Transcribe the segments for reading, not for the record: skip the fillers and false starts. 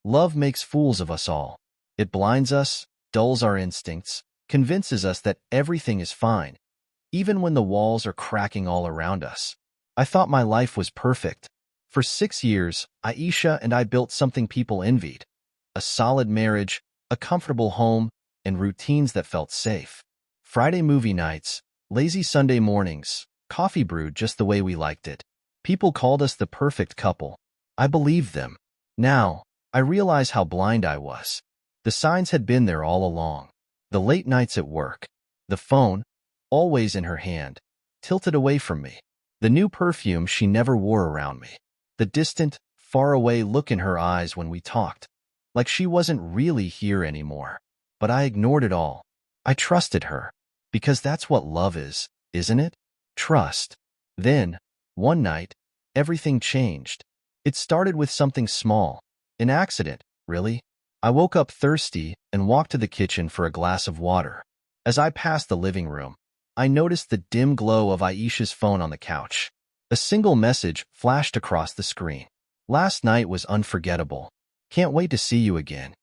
Love makes fools of us all. It blinds us, dulls our instincts, convinces us that everything is fine, even when the walls are cracking all around us. I thought my life was perfect. For 6 years, Aisha and I built something people envied. A solid marriage, a comfortable home, and routines that felt safe. Friday movie nights, lazy Sunday mornings, coffee brewed just the way we liked it. People called us the perfect couple. I believed them. Now, I realize how blind I was. The signs had been there all along. The late nights at work. The phone, always in her hand, tilted away from me. The new perfume she never wore around me. The distant, faraway look in her eyes when we talked, like she wasn't really here anymore. But I ignored it all. I trusted her. Because that's what love is, isn't it? Trust. Then, one night, everything changed. It started with something small. An accident, really. I woke up thirsty and walked to the kitchen for a glass of water. As I passed the living room, I noticed the dim glow of Aisha's phone on the couch. A single message flashed across the screen. Last night was unforgettable. Can't wait to see you again.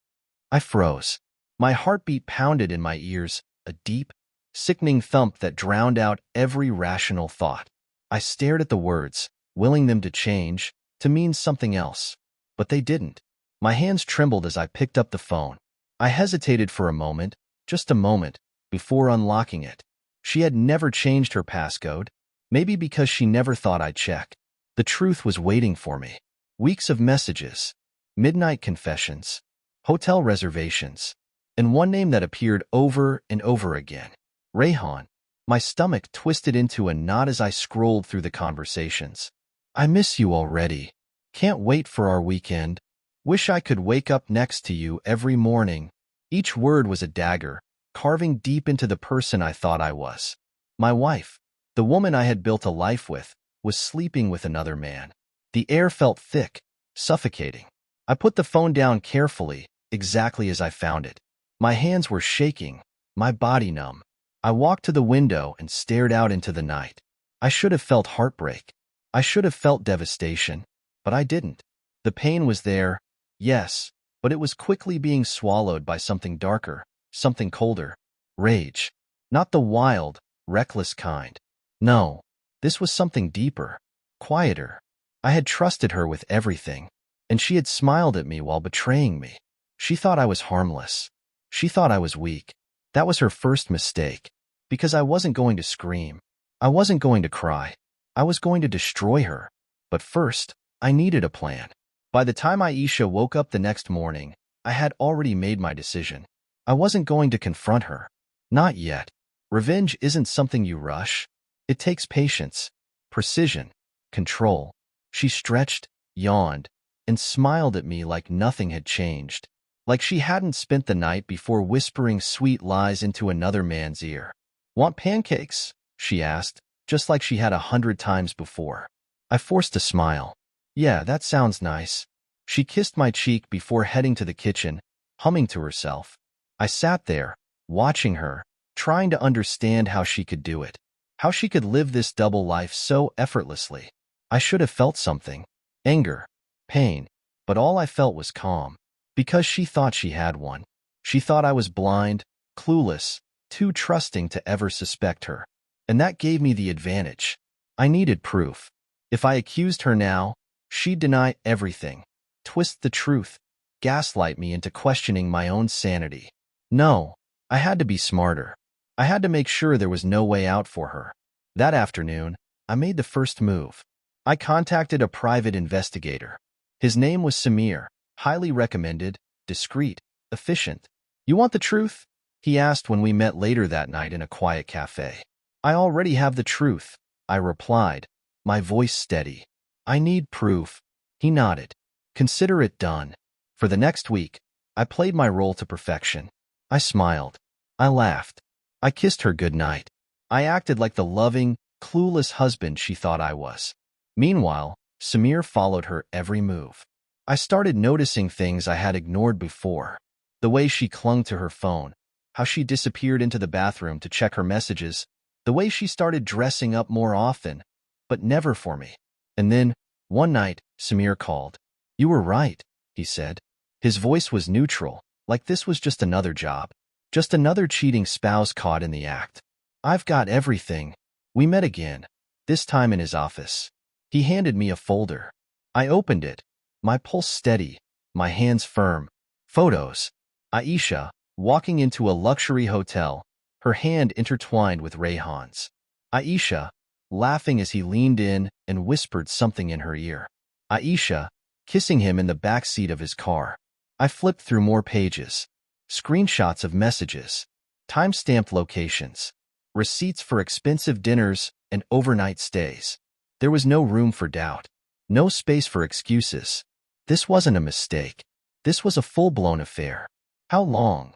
I froze. My heartbeat pounded in my ears, a deep, sickening thump that drowned out every rational thought. I stared at the words, willing them to change, to mean something else. But they didn't. My hands trembled as I picked up the phone. I hesitated for a moment, just a moment, before unlocking it. She had never changed her passcode, maybe because she never thought I'd check. The truth was waiting for me. Weeks of messages, midnight confessions, hotel reservations, and one name that appeared over and over again. Rayhan. My stomach twisted into a knot as I scrolled through the conversations. I miss you already. Can't wait for our weekend. Wish I could wake up next to you every morning. Each word was a dagger, carving deep into the person I thought I was. My wife, the woman I had built a life with, was sleeping with another man. The air felt thick, suffocating. I put the phone down carefully, exactly as I found it. My hands were shaking, my body numb. I walked to the window and stared out into the night. I should have felt heartbreak. I should have felt devastation, but I didn't. The pain was there, yes, but it was quickly being swallowed by something darker, something colder. Rage. Not the wild, reckless kind. No, this was something deeper, quieter. I had trusted her with everything, and she had smiled at me while betraying me. She thought I was harmless. She thought I was weak. That was her first mistake, because I wasn't going to scream. I wasn't going to cry. I was going to destroy her. But first, I needed a plan. By the time Aisha woke up the next morning, I had already made my decision. I wasn't going to confront her. Not yet. Revenge isn't something you rush. It takes patience, precision, control. She stretched, yawned, and smiled at me like nothing had changed. Like she hadn't spent the night before whispering sweet lies into another man's ear. Want pancakes? She asked, just like she had 100 times before. I forced a smile. Yeah, that sounds nice. She kissed my cheek before heading to the kitchen, humming to herself. I sat there, watching her, trying to understand how she could do it. How she could live this double life so effortlessly. I should have felt something. Anger, pain, but all I felt was calm. Because she thought she had one. She thought I was blind, clueless, too trusting to ever suspect her. And that gave me the advantage. I needed proof. If I accused her now, she'd deny everything, twist the truth, gaslight me into questioning my own sanity. No, I had to be smarter. I had to make sure there was no way out for her. That afternoon, I made the first move. I contacted a private investigator. His name was Samir. Highly recommended, discreet, efficient. You want the truth? He asked when we met later that night in a quiet cafe. I already have the truth, I replied, my voice steady. I need proof. He nodded. Consider it done. For the next week, I played my role to perfection. I smiled. I laughed. I kissed her goodnight. I acted like the loving, clueless husband she thought I was. Meanwhile, Samir followed her every move. I started noticing things I had ignored before. The way she clung to her phone, how she disappeared into the bathroom to check her messages, the way she started dressing up more often, but never for me. And then, one night, Samir called. You were right, he said. His voice was neutral, like this was just another job. Just another cheating spouse caught in the act. I've got everything. We met again, this time in his office. He handed me a folder. I opened it, my pulse steady, my hands firm. Photos. Aisha, walking into a luxury hotel, her hand intertwined with Rayhan's. Aisha, laughing as he leaned in and whispered something in her ear. Aisha, kissing him in the back seat of his car. I flipped through more pages. Screenshots of messages. Time-stamped locations. Receipts for expensive dinners and overnight stays. There was no room for doubt. No space for excuses. This wasn't a mistake. This was a full-blown affair. How long?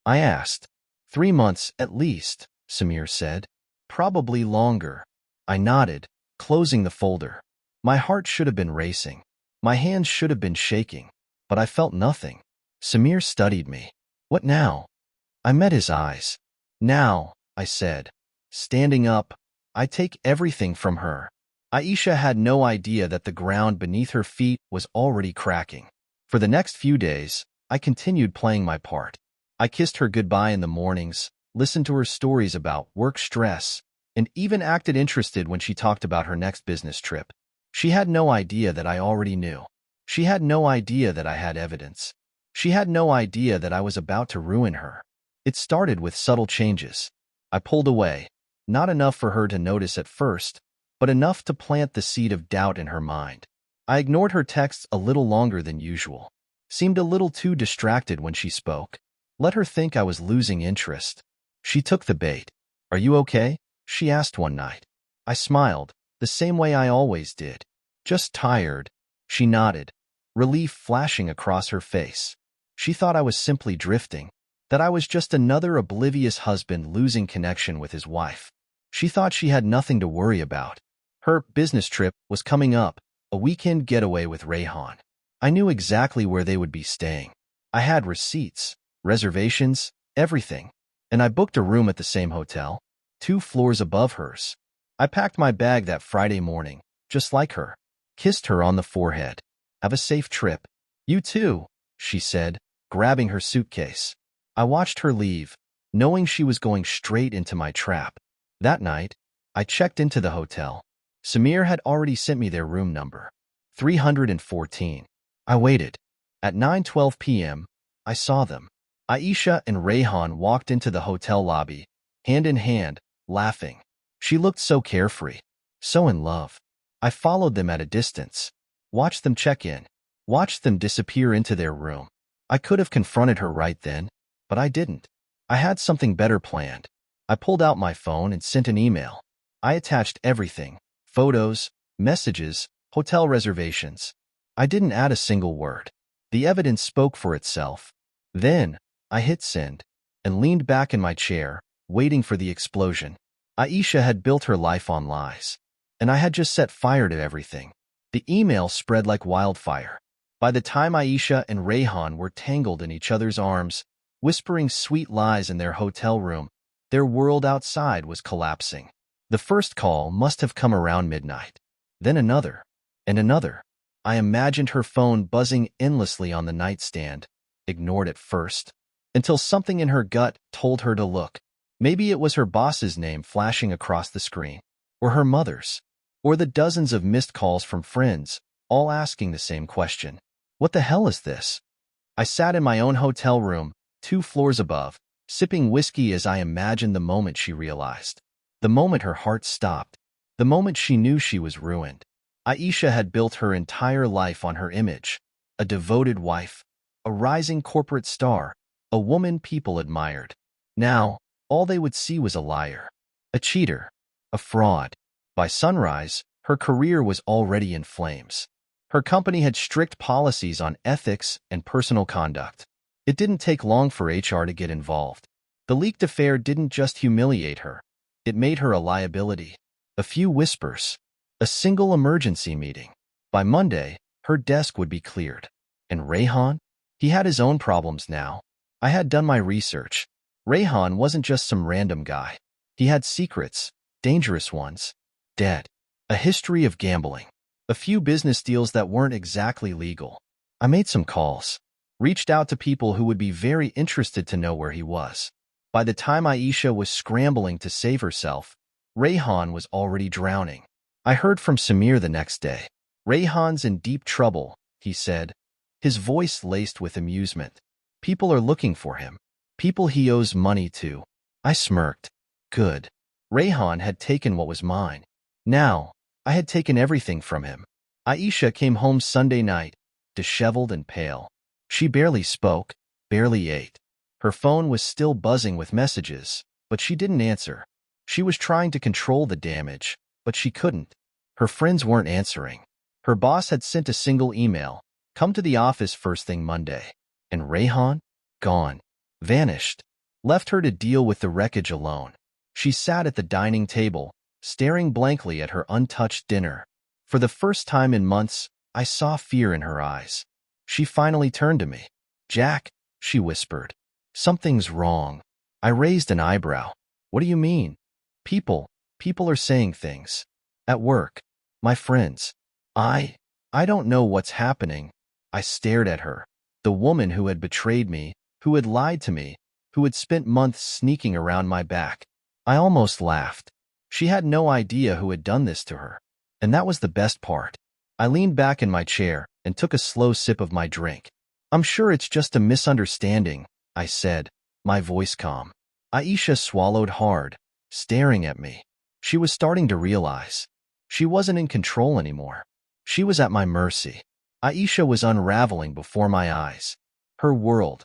I asked. 3 months at least, Samir said. Probably longer. I nodded, closing the folder. My heart should have been racing. My hands should have been shaking. But I felt nothing. Samir studied me. What now? I met his eyes. Now, I said. Standing up, I take everything from her. Aisha had no idea that the ground beneath her feet was already cracking. For the next few days, I continued playing my part. I kissed her goodbye in the mornings, listened to her stories about work stress, and even acted interested when she talked about her next business trip. She had no idea that I already knew. She had no idea that I had evidence. She had no idea that I was about to ruin her. It started with subtle changes. I pulled away, not enough for her to notice at first, but enough to plant the seed of doubt in her mind. I ignored her texts a little longer than usual. Seemed a little too distracted when she spoke. Let her think I was losing interest. She took the bait. Are you okay? She asked one night. I smiled, the same way I always did. Just tired. She nodded, relief flashing across her face. She thought I was simply drifting, that I was just another oblivious husband losing connection with his wife. She thought she had nothing to worry about. Her business trip was coming up, a weekend getaway with Rayhan. I knew exactly where they would be staying. I had receipts, reservations, everything. And I booked a room at the same hotel, 2 floors above hers. I packed my bag that Friday morning, just like her. Kissed her on the forehead. Have a safe trip. You too, she said, grabbing her suitcase. I watched her leave, knowing she was going straight into my trap. That night, I checked into the hotel. Samir had already sent me their room number, 314. I waited. At 9:12 p.m., I saw them. Aisha and Rayhan walked into the hotel lobby, hand in hand, laughing. She looked so carefree, so in love. I followed them at a distance, watched them check in, watched them disappear into their room. I could have confronted her right then, but I didn't. I had something better planned. I pulled out my phone and sent an email. I attached everything, photos, messages, hotel reservations. I didn't add a single word. The evidence spoke for itself. Then, I hit send and leaned back in my chair, waiting for the explosion. Aisha had built her life on lies, and I had just set fire to everything. The email spread like wildfire. By the time Aisha and Rayhan were tangled in each other's arms, whispering sweet lies in their hotel room, their world outside was collapsing. The first call must have come around midnight. Then another, and another. I imagined her phone buzzing endlessly on the nightstand, ignored at first, until something in her gut told her to look. Maybe it was her boss's name flashing across the screen, or her mother's, or the dozens of missed calls from friends, all asking the same question. What the hell is this? I sat in my own hotel room, 2 floors above, sipping whiskey as I imagined the moment she realized. The moment her heart stopped. The moment she knew she was ruined. Aisha had built her entire life on her image. A devoted wife. A rising corporate star. A woman people admired. Now, all they would see was a liar. A cheater. A fraud. By sunrise, her career was already in flames. Her company had strict policies on ethics and personal conduct. It didn't take long for HR to get involved. The leaked affair didn't just humiliate her. It made her a liability. A few whispers. A single emergency meeting. By Monday, her desk would be cleared. And Rayhan? He had his own problems now. I had done my research. Rayhan wasn't just some random guy. He had secrets, dangerous ones, debt, a history of gambling, a few business deals that weren't exactly legal. I made some calls. reached out to people who would be very interested to know where he was. By the time Aisha was scrambling to save herself, Rayhan was already drowning. I heard from Samir the next day. Rayhan's in deep trouble, he said, his voice laced with amusement. People are looking for him. People he owes money to. I smirked. Good. Rayhan had taken what was mine. Now, I had taken everything from him. Aisha came home Sunday night, disheveled and pale. She barely spoke, barely ate. Her phone was still buzzing with messages, but she didn't answer. She was trying to control the damage, but she couldn't. Her friends weren't answering. Her boss had sent a single email, "Come to the office first thing Monday." And Rayhan? Gone. Vanished. Left her to deal with the wreckage alone. She sat at the dining table, staring blankly at her untouched dinner. For the first time in months, I saw fear in her eyes. She finally turned to me. "Jack," she whispered. "Something's wrong." I raised an eyebrow. "What do you mean?" People are saying things. At work. My friends. I don't know what's happening." I stared at her. The woman who had betrayed me, who had lied to me, who had spent months sneaking around my back. I almost laughed. She had no idea who had done this to her. And that was the best part. I leaned back in my chair and took a slow sip of my drink. "I'm sure it's just a misunderstanding," I said, my voice calm. Aisha swallowed hard, staring at me. She was starting to realize. She wasn't in control anymore. She was at my mercy. Aisha was unraveling before my eyes. Her world,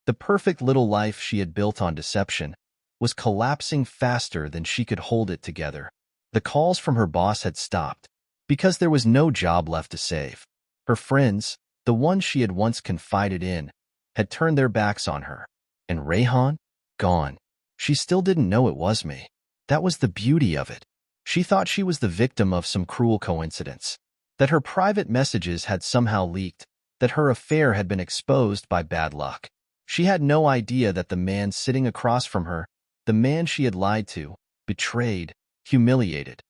the perfect little life she had built on deception, was collapsing faster than she could hold it together. The calls from her boss had stopped, because there was no job left to save. Her friends, the ones she had once confided in, had turned their backs on her. And Rayhan? Gone. She still didn't know it was me. That was the beauty of it. She thought she was the victim of some cruel coincidence, that her private messages had somehow leaked, that her affair had been exposed by bad luck. She had no idea that the man sitting across from her, the man she had lied to, betrayed, humiliated,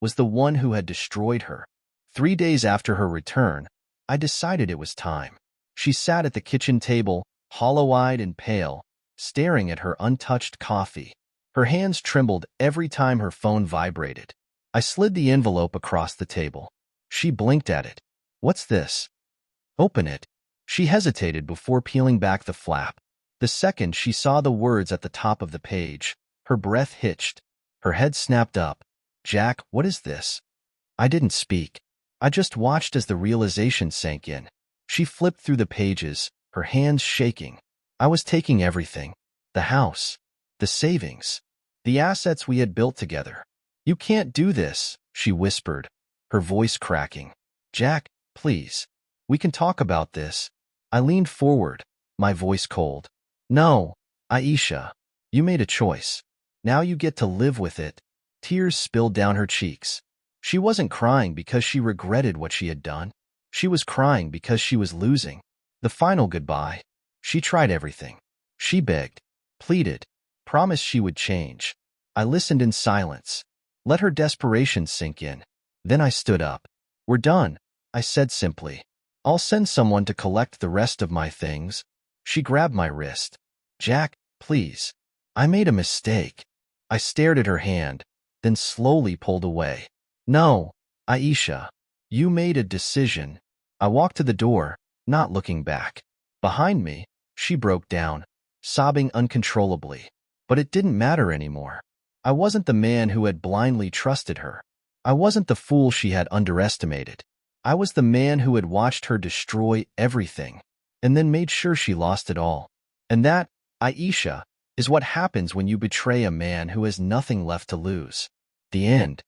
was the one who had destroyed her. 3 days after her return, I decided it was time. She sat at the kitchen table, hollow-eyed and pale, staring at her untouched coffee. Her hands trembled every time her phone vibrated. I slid the envelope across the table. She blinked at it. "What's this?" "Open it." She hesitated before peeling back the flap. The second she saw the words at the top of the page, her breath hitched. Her head snapped up. "Jack, what is this?" I didn't speak. I just watched as the realization sank in. She flipped through the pages, her hands shaking. I was taking everything. The house. The savings. The assets we had built together. "You can't do this," she whispered, her voice cracking. "Jack, please. We can talk about this." I leaned forward, my voice cold. "No, Aisha. You made a choice. Now you get to live with it." Tears spilled down her cheeks. She wasn't crying because she regretted what she had done. She was crying because she was losing. The final goodbye. She tried everything. She begged, pleaded, promised she would change. I listened in silence, let her desperation sink in. Then I stood up. "We're done," I said simply. "I'll send someone to collect the rest of my things." She grabbed my wrist. "Jack, please. I made a mistake." I stared at her hand, then slowly pulled away. "No, Aisha. You made a decision." I walked to the door, not looking back. Behind me, she broke down, sobbing uncontrollably. But it didn't matter anymore. I wasn't the man who had blindly trusted her. I wasn't the fool she had underestimated. I was the man who had watched her destroy everything, and then made sure she lost it all. And that, Aisha, is what happens when you betray a man who has nothing left to lose. The end.